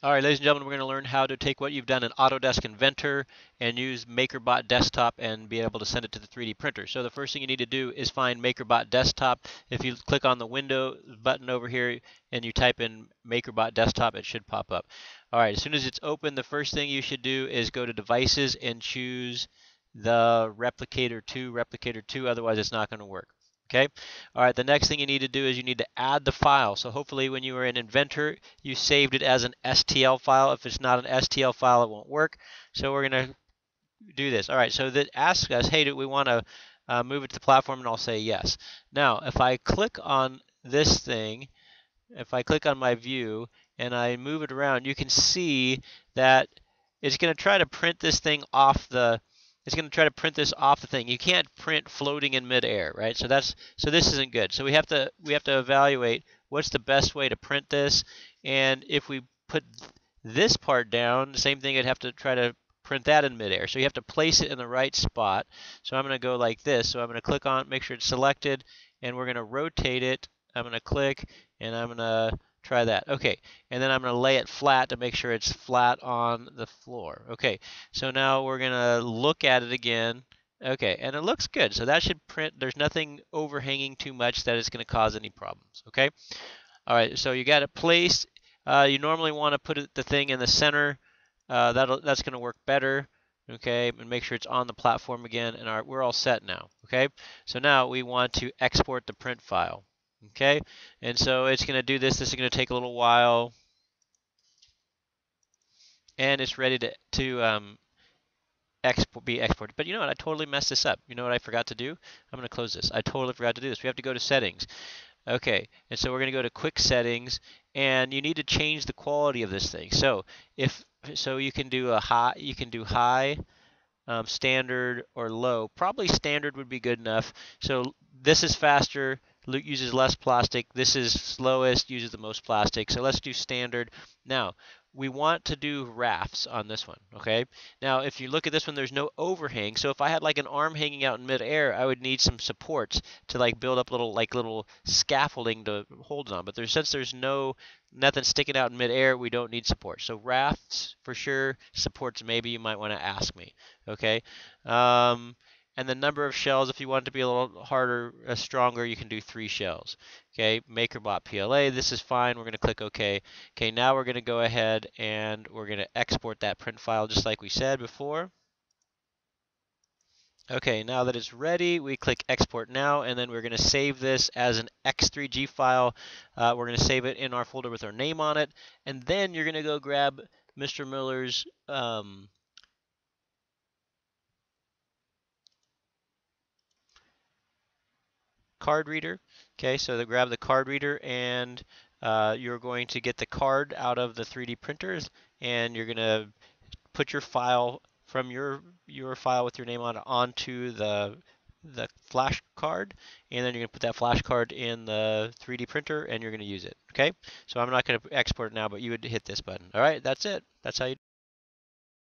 All right, ladies and gentlemen, we're going to learn how to take what you've done in Autodesk Inventor and use makerBotDesktop and be able to send it to the 3D printer. So the first thing you need to do is find makerBotDesktop. If you click on the window button over here and you type in makerBotDesktop, it should pop up. All right, as soon as it's open, the first thing you should do is go to Devices and choose the Replicator 2, otherwise it's not going to work. Okay. All right. The next thing you need to do is you need to add the file. So hopefully when you were in Inventor, you saved it as an STL file. If it's not an STL file, it won't work. So we're going to do this. All right. So that asks us, hey, do we want to move it to the platform? And I'll say yes. Now, if I click on this thing, if I click on my view and I move it around, you can see that it's going to try to print this thing off the thing. You can't print floating in midair, right? So this isn't good. So we have to evaluate what's the best way to print this. And if we put this part down, the same thing, I'd have to try to print that in midair. So you have to place it in the right spot. So I'm going to go like this. So I'm going to click on, make sure it's selected, and we're going to rotate it. I'm going to click, and I'm going to try that. Okay, and then I'm going to lay it flat to make sure it's flat on the floor. Okay, so now we're going to look at it again. Okay, and it looks good. So that should print. There's nothing overhanging too much that is going to cause any problems. Okay, all right, so you got it placed. You normally want to put the thing in the center. That's going to work better. Okay, and make sure it's on the platform again, and we're all set now. Okay, so now we want to export the print file. Okay, and so it's going to do this. This is going to take a little while, and it's ready to be exported. But you know what? I totally messed this up. You know what I forgot to do? I'm going to close this. I totally forgot to do this. We have to go to settings. Okay, and so we're going to go to quick settings, and you need to change the quality of this thing. So you can do high, standard, or low. Probably standard would be good enough. So this is faster, uses less plastic. This is slowest, uses the most plastic. So let's do standard. Now, we want to do rafts on this one, okay? Now, if you look at this one, there's no overhang. So if I had like an arm hanging out in midair, I would need some supports to like build up little scaffolding to hold it on. But since there's nothing sticking out in midair, we don't need support. So rafts for sure, supports maybe you might want to ask me, okay? And the number of shells, if you want it to be a little harder, stronger, you can do 3 shells. Okay, makerbot PLA, this is fine. We're going to click OK. Okay, now we're going to go ahead and we're going to export that print file just like we said before. Okay, now that it's ready, we click Export Now, and then we're going to save this as an x3g file. We're going to save it in our folder with our name on it, and then you're going to go grab Mr. Miller's card reader. Okay, so grab the card reader, and you're going to get the card out of the 3D printers, and you're going to put your file from your file with your name on it onto the flash card, and then you're going to put that flash card in the 3D printer, and you're going to use it. Okay, so I'm not going to export it now, but you would hit this button. All right, that's it. That's how you